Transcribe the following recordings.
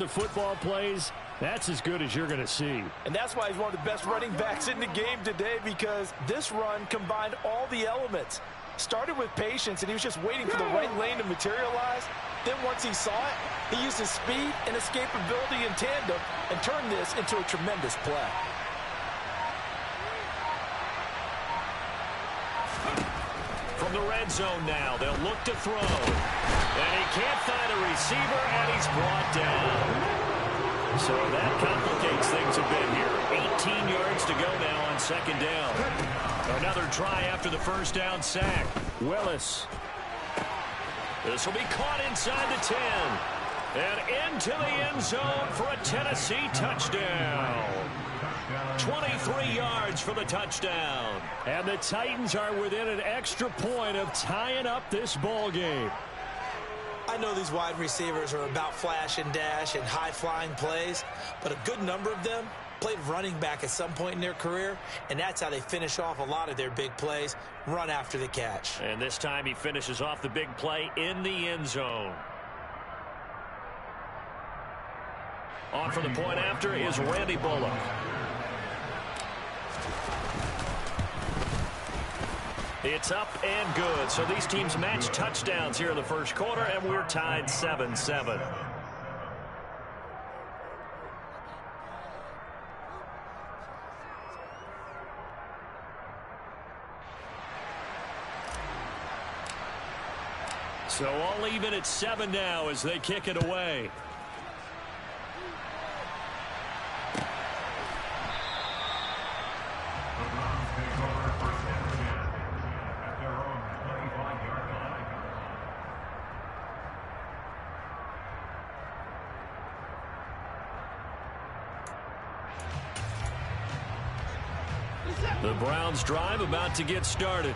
The football plays, that's as good as you're going to see. And that's why he's one of the best running backs in the game today, because this run combined all the elements. Started with patience, and he was just waiting for the right lane to materialize. Then once he saw it, he used his speed and escapability in tandem and turned this into a tremendous play. From the red zone now, they'll look to throw. And he can't find a receiver, and he's brought down. So that complicates things a bit here. 18 yards to go now on second down. Another try after the first down sack. Willis. This will be caught inside the 10. And into the end zone for a Tennessee touchdown. 23 yards for the touchdown. And the Titans are within an extra point of tying up this ball game. I know these wide receivers are about flash and dash and high-flying plays, but a good number of them played running back at some point in their career, and that's how they finish off a lot of their big plays, run after the catch. And this time he finishes off the big play in the end zone. On for the point after is Randy Bullock. It's up and good. So these teams match touchdowns here in the first quarter, and we're tied 7-7. So all even at 7 now as they kick it away. The Browns drive about to get started.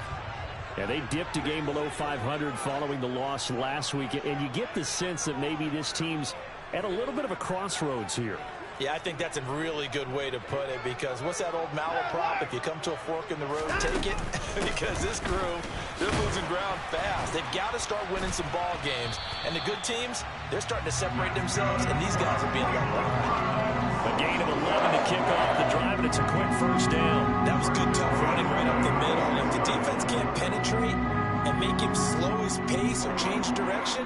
Yeah, they dipped a game below 500 following the loss last week, and you get the sense that maybe this team's at a little bit of a crossroads here. Yeah, I think that's a really good way to put it, because what's that old malaprop? If you come to a fork in the road, take it. Because this crew, they're losing ground fast. They've got to start winning some ball games. And the good teams, they're starting to separate themselves, and these guys are being left behind. A gain of 11 to kick off the drive, and it's a quick first down. That was good, tough running right up the middle. If the defense can't penetrate and make him slow his pace or change direction,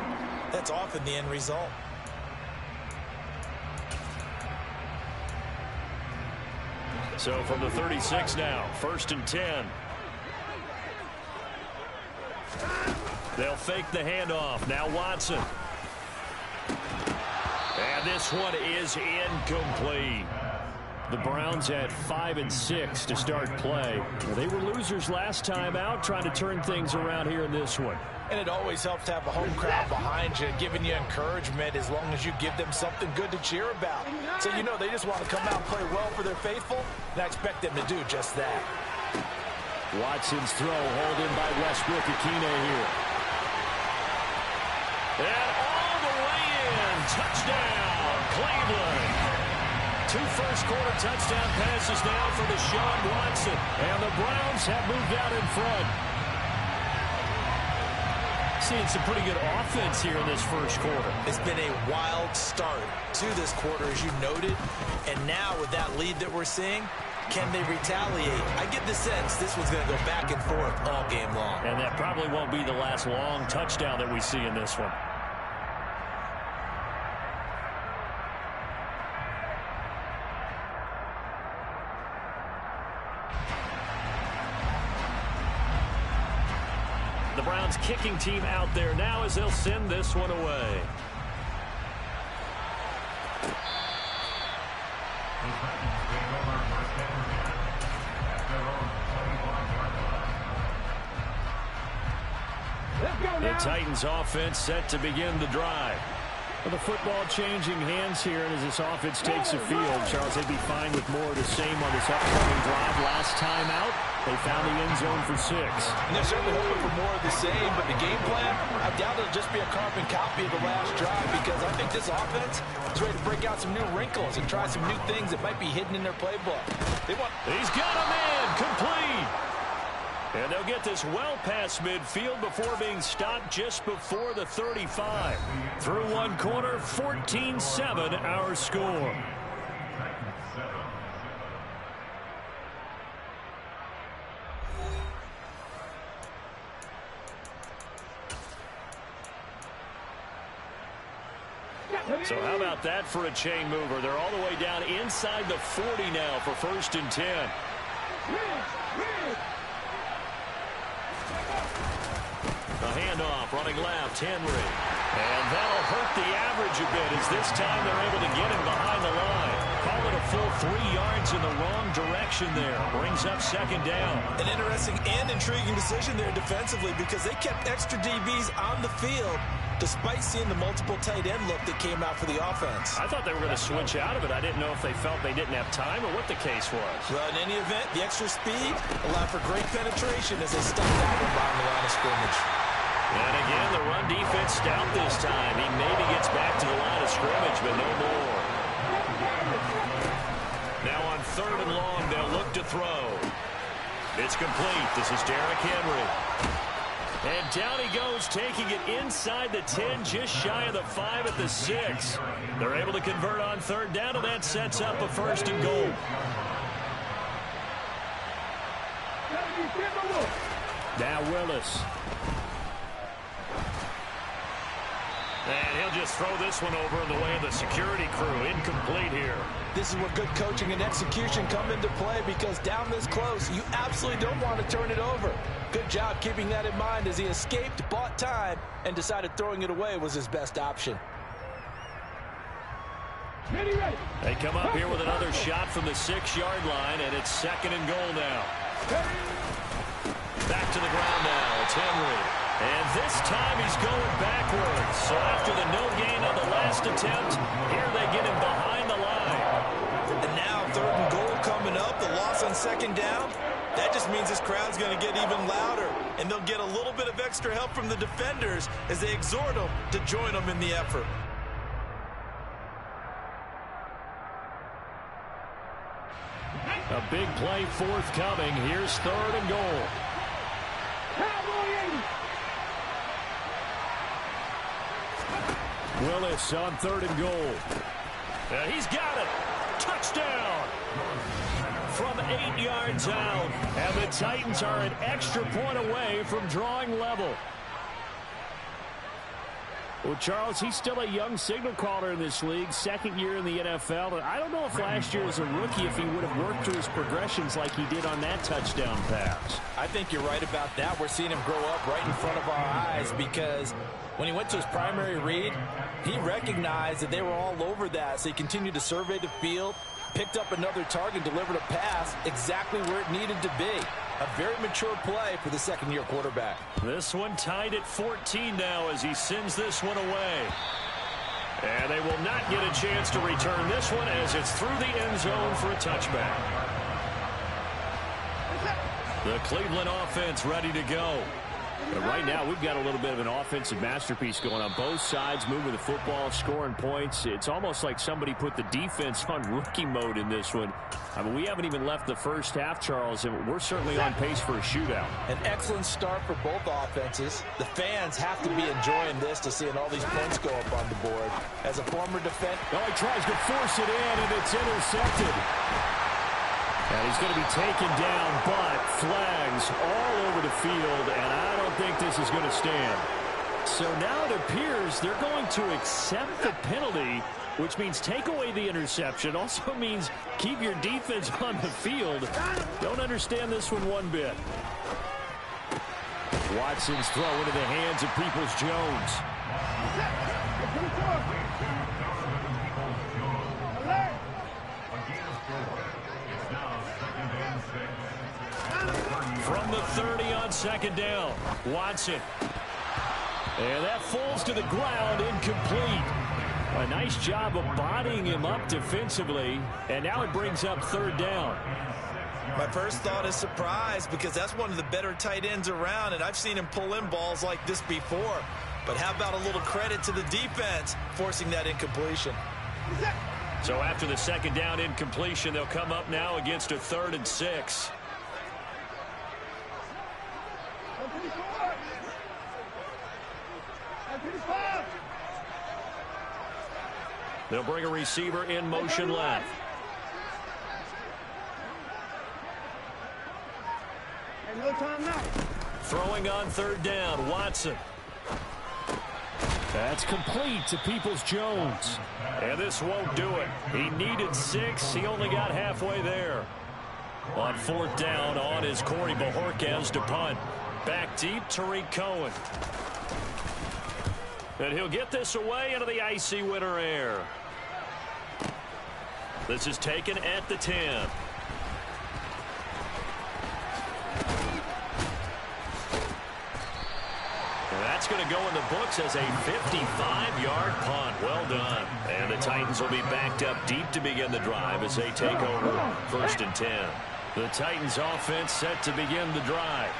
that's often the end result. So from the 36 now, 1st and 10. They'll fake the handoff. Now Watson. And this one is incomplete. The Browns had 5 and 6 to start play. They were losers last time out, trying to turn things around here in this one. And it always helps to have a home crowd behind you, giving you encouragement as long as you give them something good to cheer about. So you know they just want to come out and play well for their faithful, and I expect them to do just that. Watson's throw hauled in by Westbrook Akine here. And all the way in. Touchdown, Cleveland. 2 first-quarter touchdown passes now for Deshaun Watson. And the Browns have moved out in front. Seeing some pretty good offense here in this first quarter. It's been a wild start to this quarter, as you noted. And now with that lead that we're seeing, can they retaliate? I get the sense this one's going to go back and forth all game long. And that probably won't be the last long touchdown that we see in this one. The Browns kicking team out there now as they'll send this one away. The Titans offense set to begin the drive. Well, the football changing hands here, and as this offense takes the field, Charles, they'd be fine with more of the same on this upcoming drive. Last time out, they found the end zone for 6. And they're certainly hoping for more of the same, but the game plan, I doubt it'll just be a carbon copy of the last drive, because I think this offense is ready to break out some new wrinkles and try some new things that might be hidden in their playbook. He's got a man complete. And they'll get this well past midfield before being stopped just before the 35. Through one quarter, 14-7 our score. So how about that for a chain mover? They're all the way down inside the 40 now for 1st and 10. A handoff, running left, Henry. And that'll hurt the average a bit as this time they're able to get him behind the line. Call it a full 3 yards in the wrong direction there. Brings up 2nd down. An interesting and intriguing decision there defensively because they kept extra DBs on the field despite seeing the multiple tight end look that came out for the offense. I thought they were going to switch out of it. I didn't know if they felt they didn't have time or what the case was. Well, in any event, the extra speed allowed for great penetration as they stepped out and behind the line of scrimmage. And again, the run defense stout this time. He maybe gets back to the line of scrimmage, but no more. Now on 3rd and long, they'll look to throw. It's complete. This is Derrick Henry. And down he goes, taking it inside the 10, just shy of the 5 at the 6. They're able to convert on 3rd down, and that sets up a 1st and goal. Now Willis. And he'll just throw this one over in the way of the security crew. Incomplete here. This is where good coaching and execution come into play because down this close, you absolutely don't want to turn it over. Good job keeping that in mind as he escaped, bought time, and decided throwing it away was his best option. They come up here with another shot from the 6-yard line, and it's 2nd and goal now. Back to the ground now. It's Henry. And this time he's going backwards. So after the no gain on the last attempt, here they get him behind the line. And now 3rd and goal coming up. The loss on 2nd down. That just means this crowd's going to get even louder. And they'll get a little bit of extra help from the defenders as they exhort them to join them in the effort. A big play forthcoming. Here's 3rd and goal. Willis on 3rd and goal. And he's got it. Touchdown. From 8 yards out. And the Titans are an extra point away from drawing level. Well, Charles, he's still a young signal caller in this league, 2nd year in the NFL. And I don't know if last year as a rookie, if he would have worked through his progressions like he did on that touchdown pass. I think you're right about that. We're seeing him grow up right in front of our eyes because when he went to his primary read, he recognized that they were all over that. So he continued to survey the field, picked up another target, delivered a pass exactly where it needed to be. A very mature play for the 2nd-year quarterback. This one tied at 14 now as he sends this one away. And they will not get a chance to return this one as it's through the end zone for a touchback. The Cleveland offense ready to go. But right now, we've got a little bit of an offensive masterpiece going on both sides, moving the football, scoring points. It's almost like somebody put the defense on rookie mode in this one. I mean, we haven't even left the first half, Charles, and we're certainly on pace for a shootout. An excellent start for both offenses. The fans have to be enjoying this to seeing all these points go up on the board. As a former defender, oh, he tries to force it in, and it's intercepted. And he's going to be taken down, but flags all over the field, and I don't think this is going to stand. So now it appears they're going to accept the penalty, which means take away the interception. Also means keep your defense on the field. Don't understand this one bit. Watson's throw into the hands of Peoples-Jones. From the 30 on 2nd down, Watson. And that falls to the ground, incomplete. A nice job of bodying him up defensively, and now it brings up 3rd down. My first thought is surprise because that's one of the better tight ends around, and I've seen him pull in balls like this before. But how about a little credit to the defense forcing that incompletion? So after the 2nd down incompletion, they'll come up now against a 3rd and 6. They'll bring a receiver in motion left. No time now. Throwing on third down, Watson. That's complete to Peoples-Jones. And this won't do it. He needed 6. He only got halfway there. On fourth down, on is Corey Bojorquez to punt. Back deep, Tariq Cohen. And he'll get this away into the icy winter air. This is taken at the 10. And that's going to go in the books as a 55-yard punt. Well done. And the Titans will be backed up deep to begin the drive as they take over first and 10. The Titans offense set to begin the drive.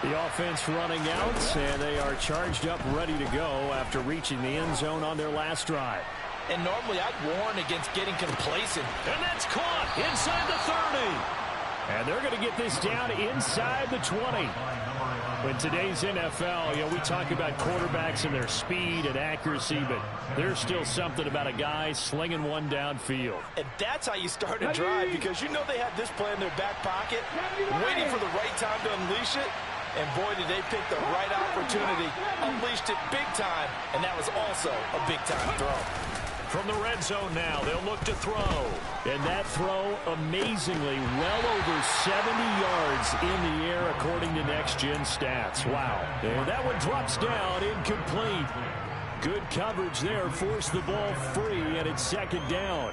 The offense running out, and they are charged up, ready to go after reaching the end zone on their last drive. And normally I'd warn against getting complacent. And that's caught inside the 30. And they're going to get this down inside the 20. In today's NFL, we talk about quarterbacks and their speed and accuracy, but there's still something about a guy slinging one downfield. And that's how you start a drive, because you know they have this play in their back pocket, waiting for the right time to unleash it. And boy, did they pick the right opportunity, unleashed it big time, and that was also a big-time throw. From the red zone now, they'll look to throw. And that throw, amazingly, well over 70 yards in the air, according to next-gen stats. Wow. And that one drops down, incomplete. Good coverage there, forced the ball free, and it's second down.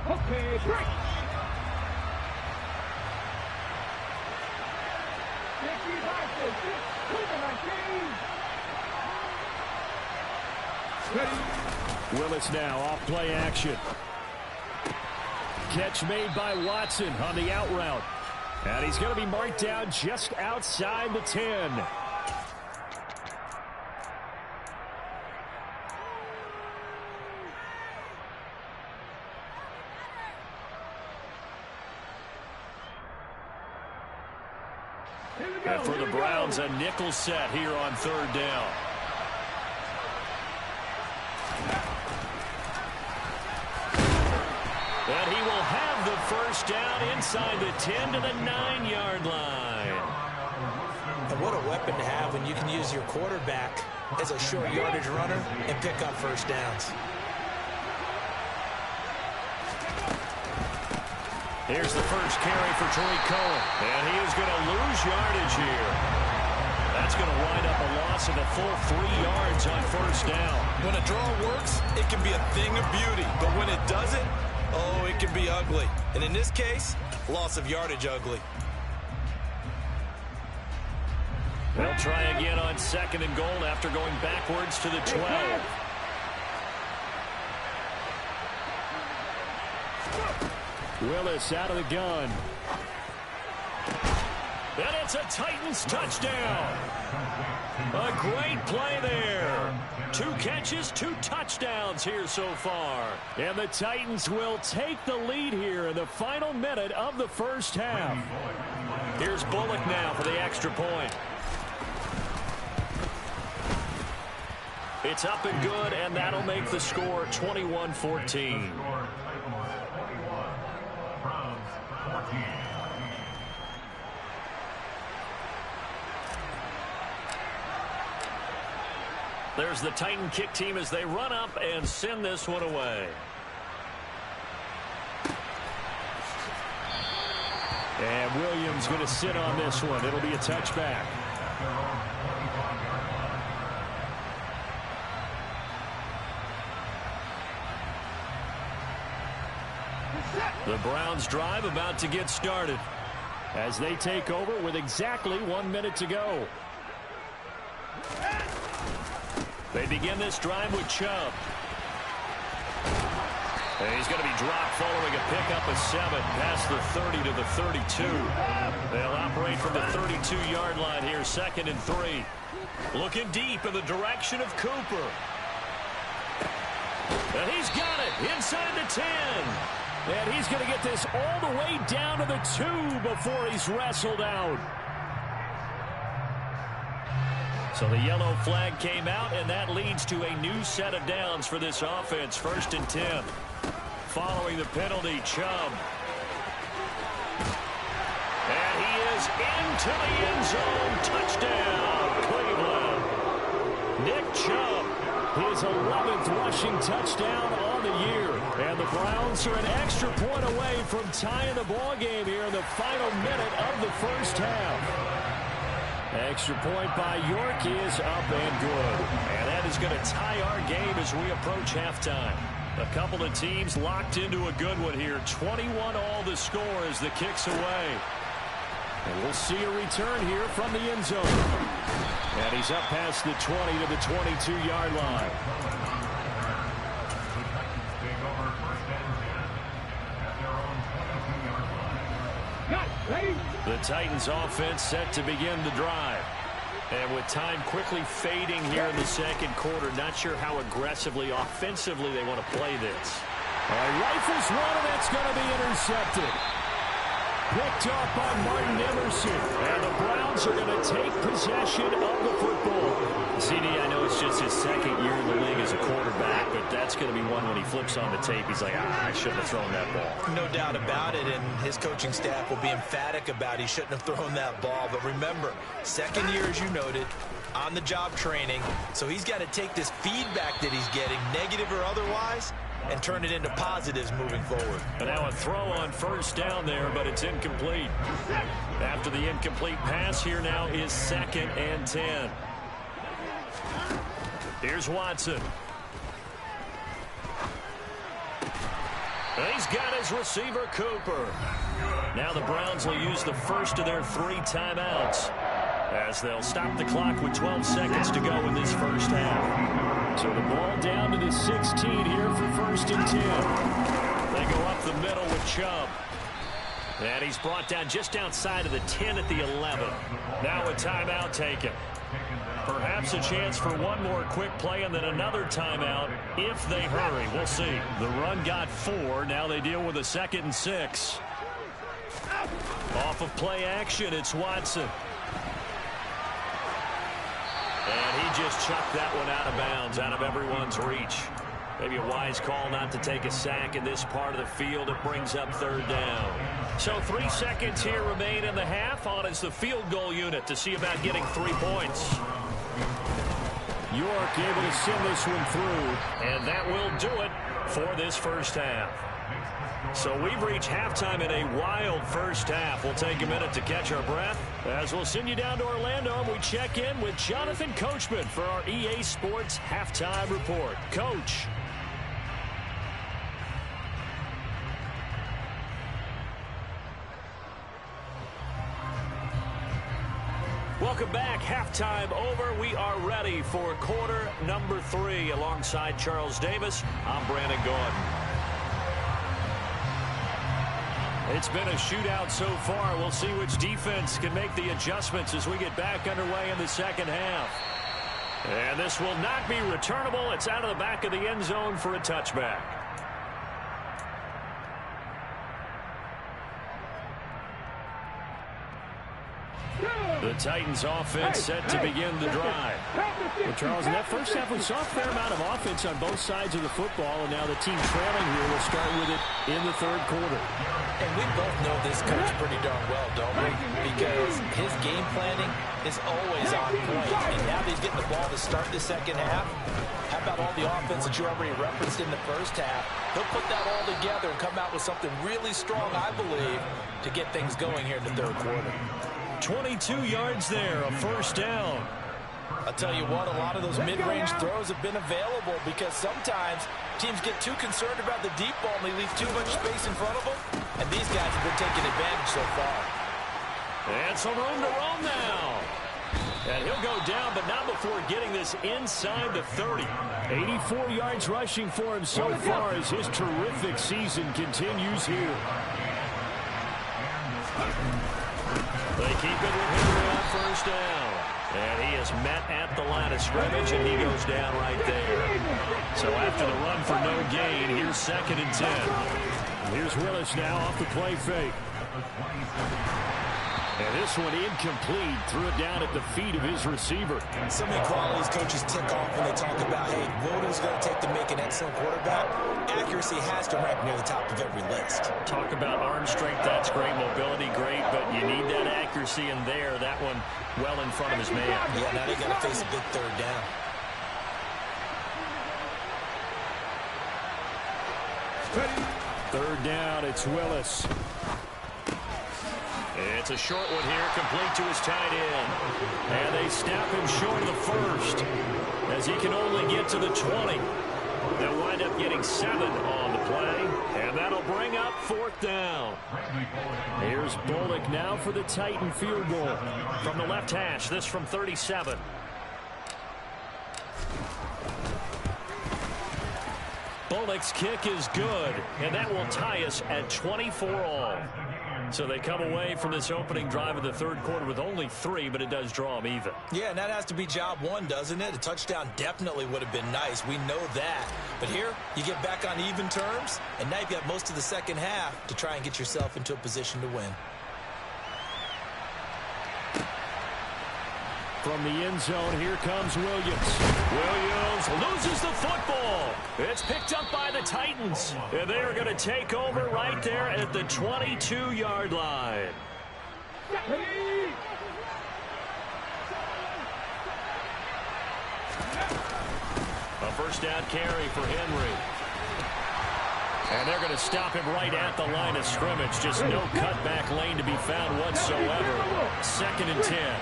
Okay, break. Willis now off play action. Catch made by Watson on the out route. And he's going to be marked down just outside the 10. And for the Browns, a nickel set here on third down. And he will have the first down inside the 10 to the 9-yard line. And what a weapon to have when you can use your quarterback as a short yardage runner and pick up first downs. Here's the first carry for Tariq Cohen. And he is going to lose yardage here. That's going to wind up a loss of a full 3 yards on first down. When a draw works, it can be a thing of beauty. But when it doesn't, oh, it can be ugly. And in this case, loss of yardage ugly. They'll try again on second and goal after going backwards to the 12. Willis out of the gun. And it's a Titans touchdown. A great play there. 2 catches, 2 touchdowns here so far. And the Titans will take the lead here in the final minute of the first half. Here's Bullock now for the extra point. It's up and good, and that'll make the score 21-14. There's the Titan kick team as they run up and send this one away. And Williams going to sit on this one. It'll be a touchback. The Browns drive about to get started as they take over with exactly 1 minute to go. They begin this drive with Chubb. And he's going to be dropped following a pickup of 7 past the 30 to the 32. They'll operate from the 32-yard line here, 2nd and 3. Looking deep in the direction of Cooper. And he's got it inside the 10. And he's going to get this all the way down to the 2 before he's wrestled out. So the yellow flag came out, and that leads to a new set of downs for this offense. 1st and 10. Following the penalty, Chubb. And he is into the end zone. Touchdown, Cleveland. Nick Chubb, his 11th rushing touchdown on the year. And the Browns are an extra point away from tying the ball game here in the final minute of the first half. Extra point by York is up and good. And that is going to tie our game as we approach halftime. A couple of teams locked into a good one here. 21 all the score as the kick's away. And we'll see a return here from the end zone. And he's up past the 20 to the 22-yard line. The Titans offense set to begin the drive. And with time quickly fading here in the second quarter, not sure how aggressively, offensively they want to play this. All right, rifles one, and that's going to be intercepted. Picked off by Martin Emerson. And the Browns are going to take possession of the football. CD, I know it's just his second year in the league as a quarterback, but that's going to be one when he flips on the tape. He's like, I shouldn't have thrown that ball. No doubt about it, and his coaching staff will be emphatic about he shouldn't have thrown that ball. But remember, second year, as you noted, on-the-job training, so he's got to take this feedback that he's getting, negative or otherwise, and turn it into positives moving forward. And now a throw on 1st down there, but it's incomplete. After the incomplete pass, here now is 2nd and 10. Here's Watson. And he's got his receiver, Cooper. Now the Browns will use the first of their 3 timeouts as they'll stop the clock with 12 seconds to go in this first half. So the ball down to the 16 here for 1st and 10. They go up the middle with Chubb. And he's brought down just outside of the 10 at the 11. Now a timeout taken. Perhaps a chance for one more quick play and then another timeout if they hurry. We'll see. The run got 4. Now they deal with a 2nd and 6. Off of play action, it's Watson. And he just chucked that one out of bounds, out of everyone's reach. Maybe a wise call not to take a sack in this part of the field. It brings up 3rd down. So 3 seconds here remain in the half. On is the field goal unit to see about getting 3 points. York able to send this one through. And that will do it for this first half. So we've reached halftime in a wild first half. We'll take a minute to catch our breath as we'll send you down to Orlando and we check in with Jonathan Coachman for our EA Sports Halftime Report. Coach. Welcome back. Halftime over. We are ready for quarter number 3. Alongside Charles Davis, I'm Brandon Gordon. It's been a shootout so far. We'll see which defense can make the adjustments as we get back underway in the second half. And this will not be returnable. It's out of the back of the end zone for a touchback. The Titans offense set to begin the drive. Well, Charles, in that first half, we saw a fair amount of offense on both sides of the football, and now the team trailing here will start with it in the 3rd quarter. And we both know this coach pretty darn well, don't we? Because his game planning is always on point. And now that he's getting the ball to start the second half, how about all the offense that you already referenced in the first half? He'll put that all together and come out with something really strong, I believe, to get things going here in the 3rd quarter. 22 yards there, a 1st down. I'll tell you what, a lot of those mid-range throws have been available because sometimes teams get too concerned about the deep ball and they leave too much space in front of them. And these guys have been taking advantage so far. And some room to roam now. And he'll go down, but not before getting this inside the 30. 84 yards rushing for him so far as his terrific season continues here. They keep it with Henry on 1st down. And he is met at the line of scrimmage, and he goes down right there. So after the run for no gain, here's 2nd and 10. Here's Willis now off the play fake. And this one incomplete. Threw it down at the feet of his receiver. So many qualities coaches tick off when they talk about, hey, what is it going to take to make an excellent quarterback? Accuracy has to rank near the top of every list. Talk about arm strength, that's great. Mobility, great. But you need that accuracy in there. That one well in front of his man. Yeah, now they got to face a big third down. Third down, it's Willis. It's a short one here, complete to his tight end. And they snap him short of the first, as he can only get to the 20. They'll wind up getting 7 on the play, and that'll bring up 4th down. Here's Bullock now for the Titan field goal. From the left hash, this from 37. Bullock's kick is good, and that will tie us at 24 all. So they come away from this opening drive of the third quarter with only 3, but it does draw them even. Yeah, and that has to be job 1, doesn't it? A touchdown definitely would have been nice. We know that. But here, you get back on even terms, and now you've got most of the second half to try and get yourself into a position to win. From the end zone, here comes Williams. Williams loses the football. It's picked up by the Titans. And they are going to take over right there at the 22-yard line. A first down carry for Henry. And they're going to stop him right at the line of scrimmage. Just no cutback lane to be found whatsoever. 2nd and 10.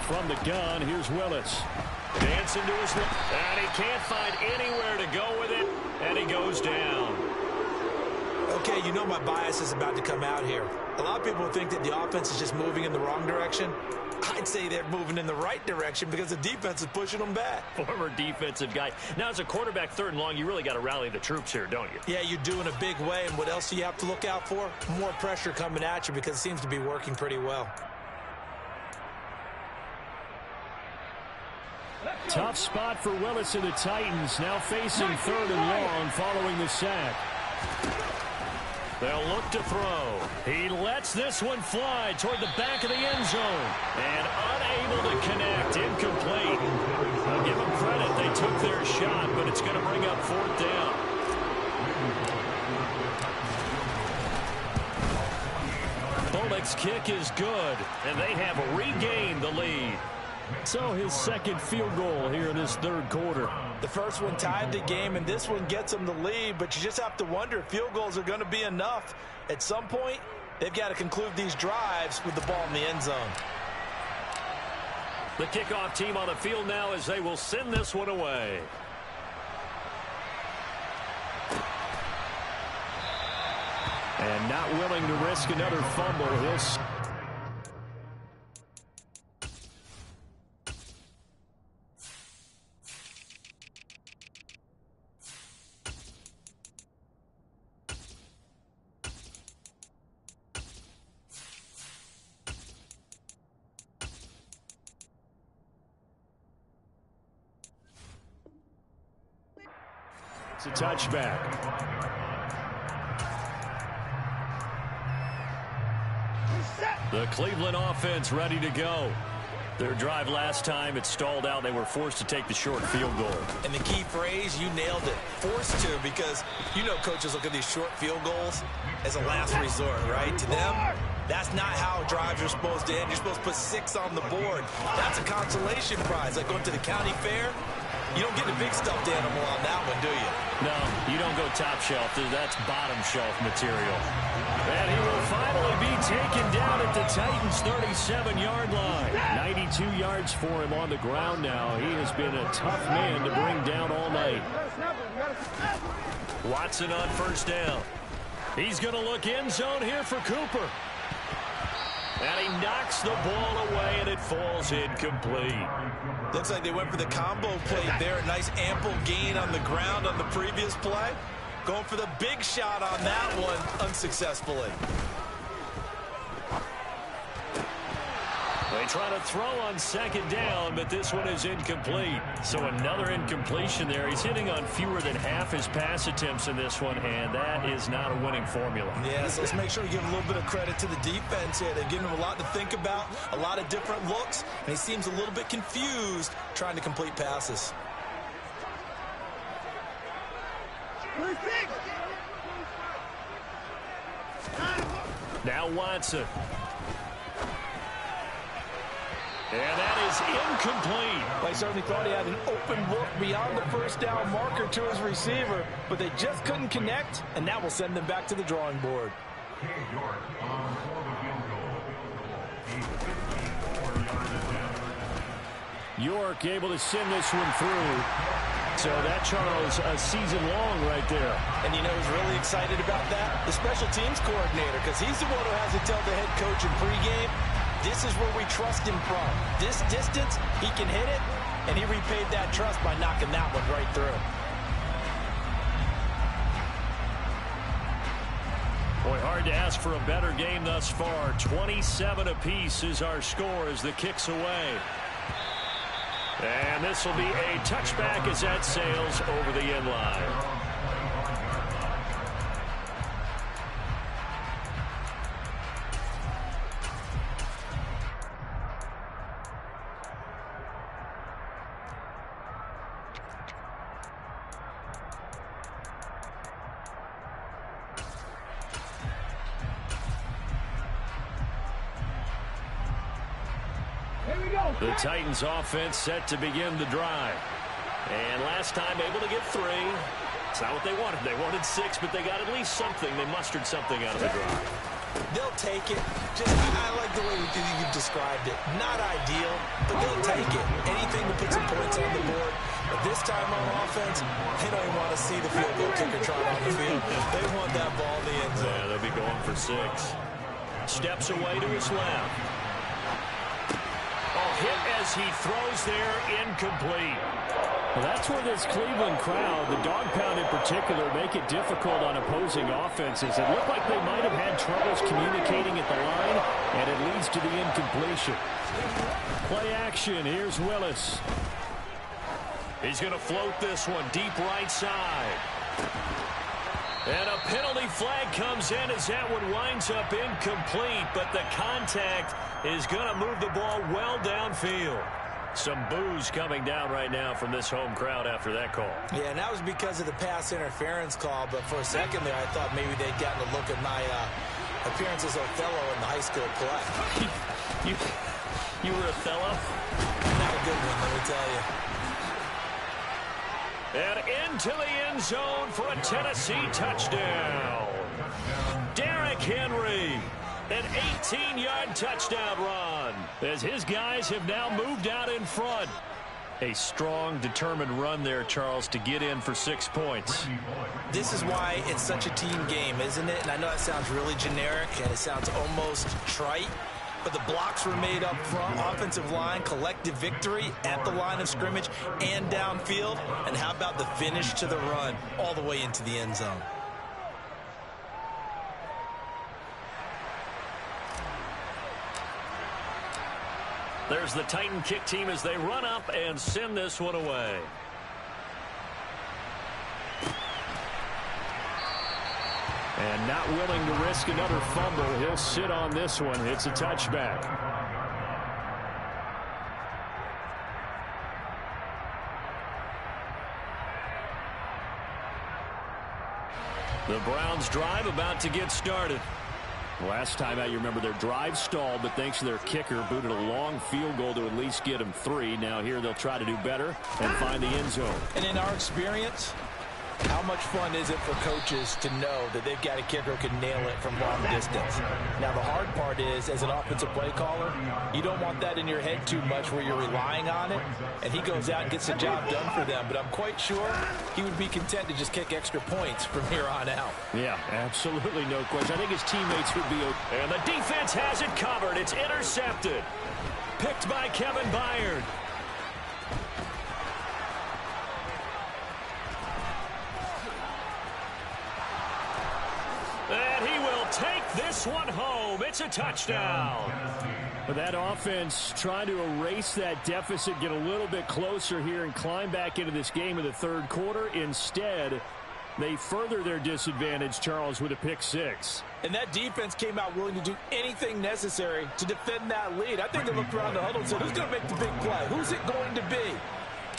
From the gun, here's Willis. Dancing to his left, and he can't find anywhere to go with it, and he goes down. Okay, you know my bias is about to come out here. A lot of people think that the offense is just moving in the wrong direction. I'd say they're moving in the right direction because the defense is pushing them back. Former defensive guy. Now, as a quarterback, 3rd and long, you really got to rally the troops here, don't you? Yeah, you do in a big way, and what else do you have to look out for? More pressure coming at you because it seems to be working pretty well. Tough spot for Willis and the Titans, now facing 3rd and long following the sack. They'll look to throw. He lets this one fly toward the back of the end zone. And unable to connect. Incomplete. I'll give them credit. They took their shot, but it's going to bring up 4th down. Bullock's kick is good, and they have regained the lead. So his 2nd field goal here in this 3rd quarter. The first one tied the game, and this one gets them the lead, but you just have to wonder if field goals are going to be enough. At some point, they've got to conclude these drives with the ball in the end zone. The kickoff team on the field now as they will send this one away. And not willing to risk another fumble. It's a touchback. The Cleveland offense ready to go. Their drive last time, it stalled out. They were forced to take the short field goal. And the key phrase, you nailed it. Forced to, because you know coaches look at these short field goals as a last resort, right? To them, that's not how drives are supposed to end. You're supposed to put 6 on the board. That's a consolation prize. Like going to the county fair, you don't get a big stuffed animal on that one, do you? No, you don't go top shelf. That's bottom shelf material. And he will finally be taken down at the Titans' 37-yard line. 92 yards for him on the ground now. He has been a tough man to bring down all night. Watson on first down. He's going to look end zone here for Cooper. And he knocks the ball away, and it falls incomplete. Looks like they went for the combo play there. A nice ample gain on the ground on the previous play. Going for the big shot on that one unsuccessfully. They try to throw on second down, but this one is incomplete. So another incompletion there. He's hitting on fewer than half his pass attempts in this one, and that is not a winning formula. Yeah, so let's make sure we give a little bit of credit to the defense here. They've given him a lot to think about, a lot of different looks, and he seems a little bit confused trying to complete passes. Now Watson. And that is incomplete. Well, he certainly thought he had an open look beyond the first down marker to his receiver, but they just couldn't connect, and that will send them back to the drawing board. York able to send this one through. So that, Charles, a season long right there. And you know who's really excited about that? The special teams coordinator, because he's the one who has to tell the head coach in pregame, this is where we trust him from. This distance, he can hit it, and he repaid that trust by knocking that one right through. Boy, hard to ask for a better game thus far. 27 apiece is our score as the kick's away. And this will be a touchback as that sails over the end line. The Titans offense set to begin the drive. And last time able to get 3. It's not what they wanted. They wanted 6, but they got at least something. They mustered something out of the drive. They'll take it. I like the way you've described it. Not ideal, but they'll take it. Anything to put some points on the board. But this time on offense, they don't even want to see the field goal kicker trot on the field. They want that ball in the end zone. Yeah, they'll be going for 6. Steps away to his left. Hit as he throws there, incomplete. Well, that's where this Cleveland crowd, the dog pound in particular, make it difficult on opposing offenses. It looked like they might have had troubles communicating at the line, and it leads to the incompletion. Play action. Here's Willis. He's going to float this one deep right side. And a penalty flag comes in as that one winds up incomplete, but the contact is going to move the ball well downfield. Some boos coming down right now from this home crowd after that call. Yeah, and that was because of the pass interference call, but for a second there I thought maybe they'd gotten a look at my appearance as Othello in the high school play. You were Othello? Not a good one, let me tell you. And into the end zone for a Tennessee touchdown. Derrick Henry, an 18-yard touchdown run, as his guys have now moved out in front. A strong, determined run there, Charles, to get in for 6 points. This is why it's such a team game, isn't it? And I know that sounds really generic, and it sounds almost trite. But the blocks were made up front, offensive line, collective victory at the line of scrimmage and downfield. And how about the finish to the run all the way into the end zone? There's the Titan kick team as they run up and send this one away. And not willing to risk another fumble. He'll sit on this one. It's a touchback. The Browns drive about to get started. Last time out, you remember their drive stalled, but thanks to their kicker, booted a long field goal to at least get them 3. Now here they'll try to do better and find the end zone. And in our experience, how much fun is it for coaches to know that they've got a kicker who can nail it from long distance? Now, the hard part is, as an offensive play caller, you don't want that in your head too much where you're relying on it, and he goes out and gets the job done for them. But I'm quite sure he would be content to just kick extra points from here on out. Yeah, absolutely no question. I think his teammates would be okay. And the defense has it covered. It's intercepted. Picked by Kevin Byard. And he will take this one home. It's a touchdown. But that offense trying to erase that deficit, get a little bit closer here, and climb back into this game in the third quarter. Instead, they further their disadvantage, Charles, with a pick six. And that defense came out willing to do anything necessary to defend that lead. I think they looked around the huddle and said, who's going to make the big play? Who's it going to be?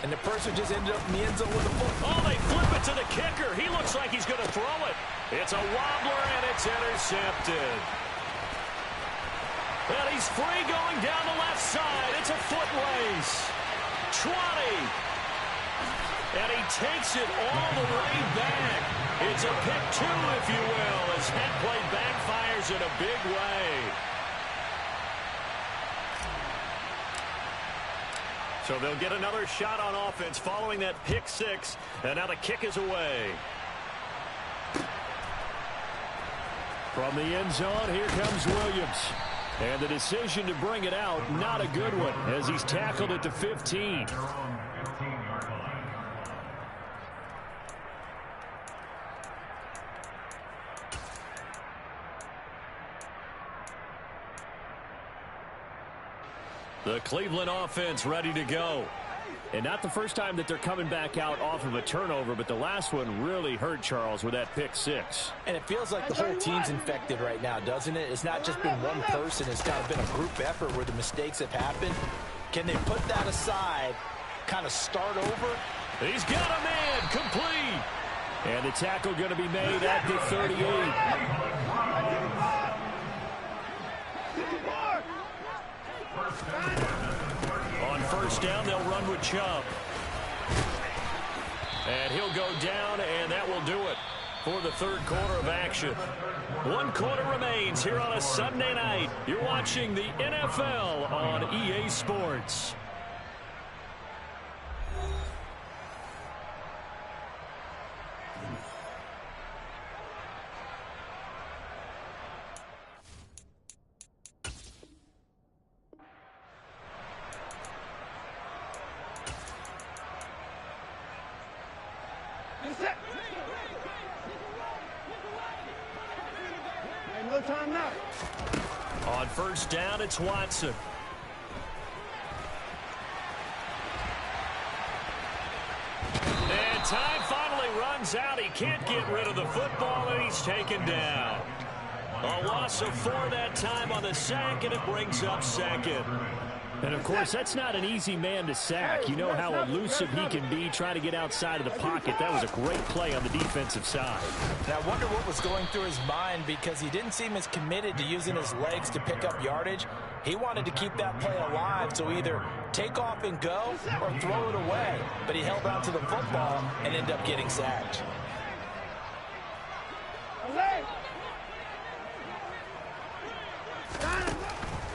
And the person just ended up in the end zone with the foot. Oh, they flip it to the kicker. He looks like he's going to throw it. It's a wobbler, and it's intercepted. And he's free going down the left side. It's a foot race. 20. And he takes it all the way back. It's a pick two, if you will, as that play backfires in a big way. So they'll get another shot on offense following that pick six. And now the kick is away. From the end zone, here comes Williams. And the decision to bring it out, not a good one, as he's tackled at the 15. The Cleveland offense ready to go. And not the first time that they're coming back out off of a turnover, but the last one really hurt, Charles, with that pick six. And it feels like the whole team's infected right now, doesn't it? It's not just been one person. It's kind of been a group effort where the mistakes have happened. Can they put that aside, kind of start over? He's got a man, complete. And the tackle going to be made at the 38. On first down, they'll run with Chubb. And he'll go down, and that will do it for the third quarter of action. 1 quarter remains here on a Sunday night. You're watching the NFL on EA Sports. No time now. On first down, it's Watson. And time finally runs out. He can't get rid of the football, and he's taken down. A loss of 4 that time on the sack, and it brings up second. And, of course, that's not an easy man to sack. You know how elusive he can be trying to get outside of the pocket. That was a great play on the defensive side. And I wonder what was going through his mind, because he didn't seem as committed to using his legs to pick up yardage. He wanted to keep that play alive, so either take off and go or throw it away. But he held on to the football and ended up getting sacked.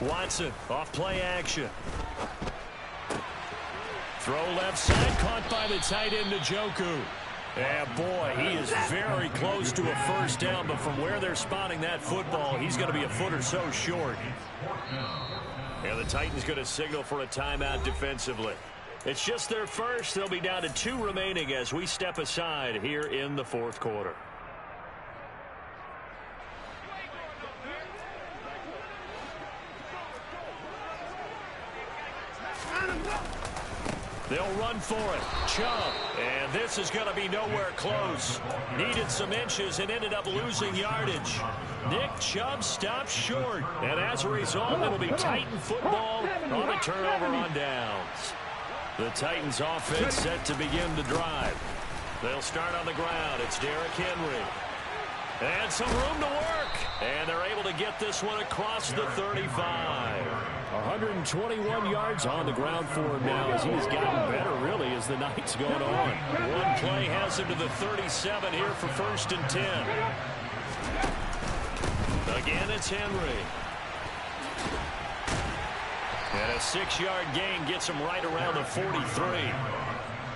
Watson off play action. Throw left side, caught by the tight end Njoku. And boy, he is very close to a first down, but from where they're spotting that football, he's going to be a foot or so short. And the Titans going to signal for a timeout defensively. It's just their first. They'll be down to 2 remaining as we step aside here in the fourth quarter. They'll run for it. Chubb. And this is going to be nowhere close. Needed some inches and ended up losing yardage. Nick Chubb stops short. And as a result, it'll be Titan football on a turnover on downs. The Titans offense set to begin the drive. They'll start on the ground. It's Derrick Henry. And some room to work. And they're able to get this one across the 35. 121 yards on the ground for him now, as he has gotten better, really, as the night's going on. One play has him to the 37 here for 1st and 10. Again, it's Henry. And a 6-yard gain gets him right around the 43.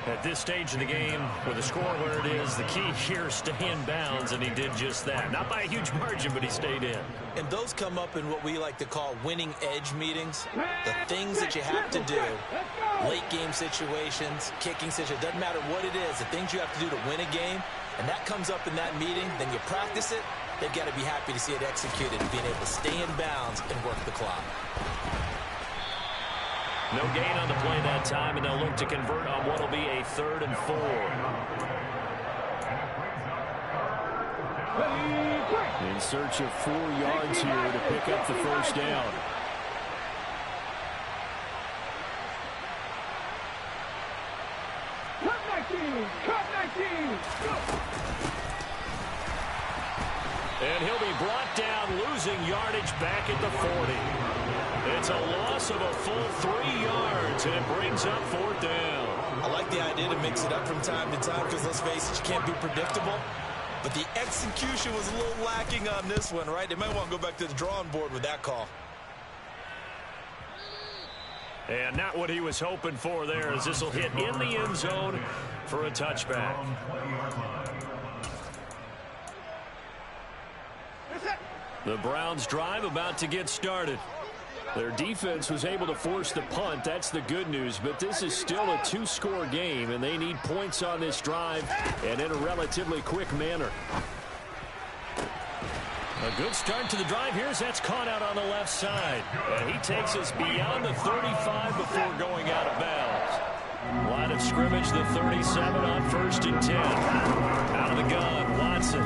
At this stage of the game, with the score where it is, the key here is stay in bounds, and he did just that. Not by a huge margin, but he stayed in. And those come up in what we like to call winning edge meetings. The things that you have to do, late game situations, kicking situations, doesn't matter what it is, the things you have to do to win a game, and that comes up in that meeting, then you practice it, they've got to be happy to see it executed, being able to stay in bounds and work the clock. No gain on the play that time, and they'll look to convert on what will be a 3rd and 4. In search of 4 yards here to pick up the first down. And he'll be brought down, losing yardage back at the 40. It's a loss of a full 3 yards, and it brings up 4th down. I like the idea to mix it up from time to time because, let's face it, you can't be predictable. But the execution was a little lacking on this one, right? They might want to go back to the drawing board with that call. And not what he was hoping for there, as this will hit in the end zone for a touchback. The Browns' drive about to get started. Their defense was able to force the punt. That's the good news. But this is still a 2-score game, and they need points on this drive and in a relatively quick manner. A good start to the drive. Here's that's caught out on the left side. And he takes us beyond the 35 before going out of bounds. Line of scrimmage, the 37 on 1st and 10. Out of the gun, Watson.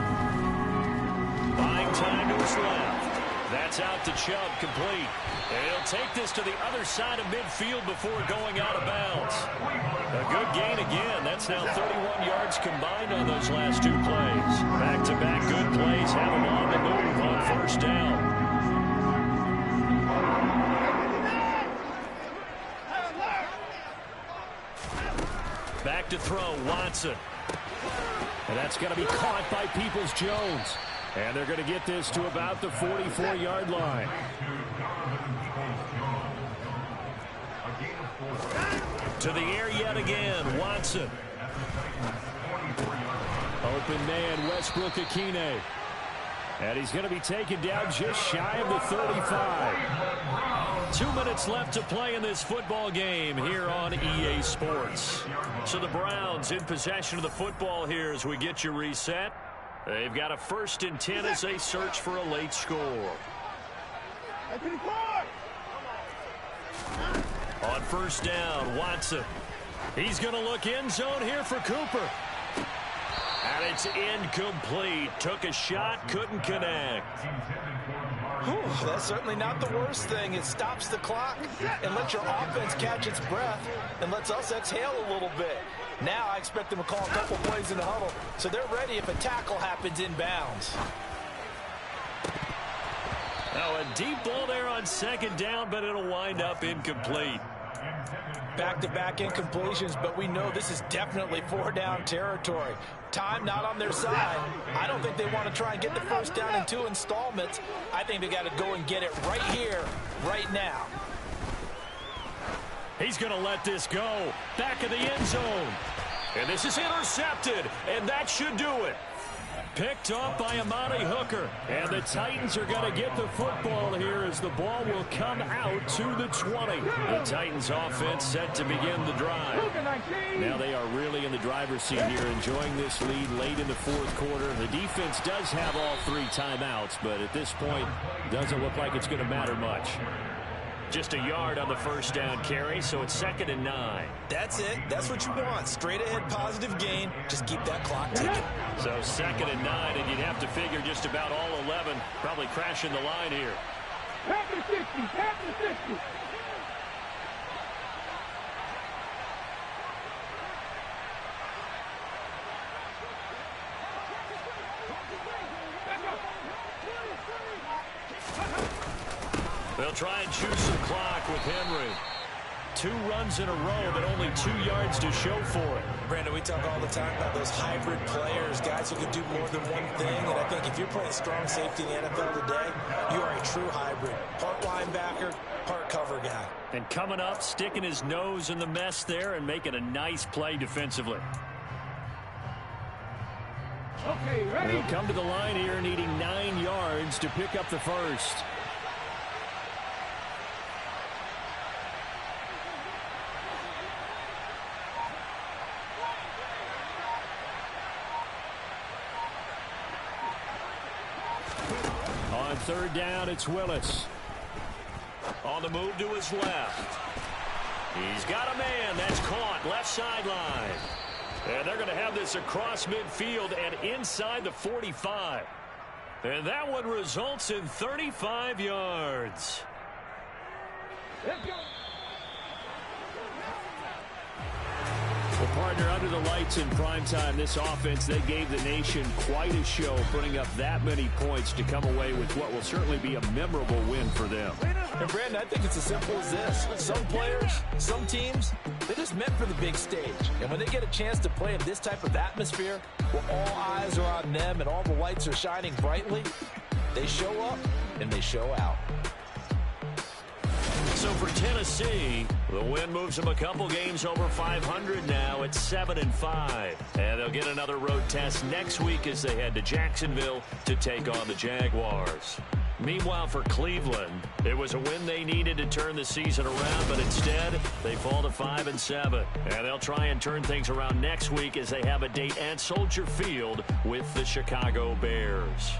Buying time to his left. That's out to Chubb, complete. And he'll take this to the other side of midfield before going out of bounds. A good gain again. That's now 31 yards combined on those last 2 plays. Back-to-back good plays have him on the move on 1st down. Back to throw, Watson. And that's going to be caught by Peoples-Jones. And they're going to get this to about the 44-yard line. To the air yet again, Watson. Open man, Westbrook-Akine. And he's going to be taken down just shy of the 35. 2 minutes left to play in this football game here on EA Sports. So the Browns in possession of the football here as we get you reset. They've got a 1st and 10 as they search for a late score. On 1st down, Watson. He's going to look end zone here for Cooper. And it's incomplete. Took a shot, couldn't connect. Whew, that's certainly not the worst thing. It stops the clock and lets your offense catch its breath and lets us exhale a little bit. Now I expect them to call a couple plays in the huddle, so they're ready if a tackle happens inbounds. Now a deep ball there on 2nd down, but it'll wind up incomplete. Back-to-back incompletions, but we know this is definitely 4-down territory. Time not on their side. I don't think they want to try and get the 1st down in 2 installments. I think they got to go and get it right here, right now. He's going to let this go. Back of the end zone. And this is intercepted, and that should do it. Picked off by Amani Hooker. And the Titans are going to get the football here as the ball will come out to the 20. The Titans offense set to begin the drive. Now they are really in the driver's seat here, enjoying this lead late in the 4th quarter. The defense does have all 3 timeouts, but at this point, doesn't look like it's going to matter much. Just a yard on the 1st down carry, so it's 2nd and 9. That's it. That's what you want. Straight ahead positive gain. Just keep that clock ticking. So 2nd and 9, and you'd have to figure just about all 11 probably crashing the line here. Half the 60, half the 60. They'll try and choose some clock with Henry. 2 runs in a row, but only 2 yards to show for it. Brandon, we talk all the time about those hybrid players, guys who can do more than one thing. And I think if you're playing strong safety in the NFL today, you are a true hybrid. Part linebacker, part cover guy. And coming up, sticking his nose in the mess there and making a nice play defensively. Okay, ready? They'll come to the line here needing 9 yards to pick up the first. third down, it's Willis. On the move to his left. He's got a man. That's caught. Left sideline. And they're going to have this across midfield and inside the 45. And that one results in 35 yards. Let's go. Well, partner, under the lights in primetime, this offense, they gave the nation quite a show, putting up that many points to come away with what will certainly be a memorable win for them. And, Brandon, I think it's as simple as this. Some players, some teams, they're just meant for the big stage. And when they get a chance to play in this type of atmosphere, where all eyes are on them and all the lights are shining brightly, they show up and they show out. So for Tennessee, the win moves them a couple games over 500 now at 7-5. And they'll get another road test next week as they head to Jacksonville to take on the Jaguars. Meanwhile, for Cleveland, it was a win they needed to turn the season around, but instead they fall to 5-7. And they'll try and turn things around next week as they have a date at Soldier Field with the Chicago Bears.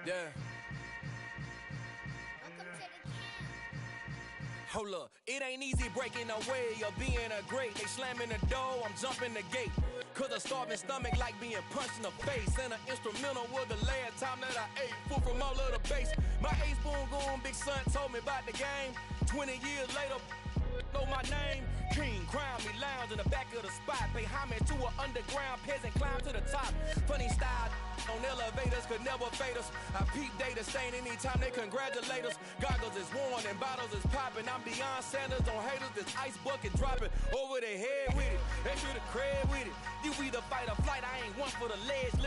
Yeah. Hold up, it ain't easy breaking away or being a great. They slamming the door, I'm jumping the gate. Cause a starving stomach like being punched in the face. And an instrumental was the last time that I ate food from all of the base. My A-spoon going, big son told me about the game. 20 years later, know my name. King, crown me, lounge in the back of the spot. Pay homage to an underground peasant, climb to the top. Funny style on elevators could never fade us. I peep data stain anytime they congratulate us. Goggles is worn and bottles is popping. I'm beyond Sanders on haters. This ice bucket dropping over their head with it. Extra the cred with it. You either fight or flight. I ain't one for the legs.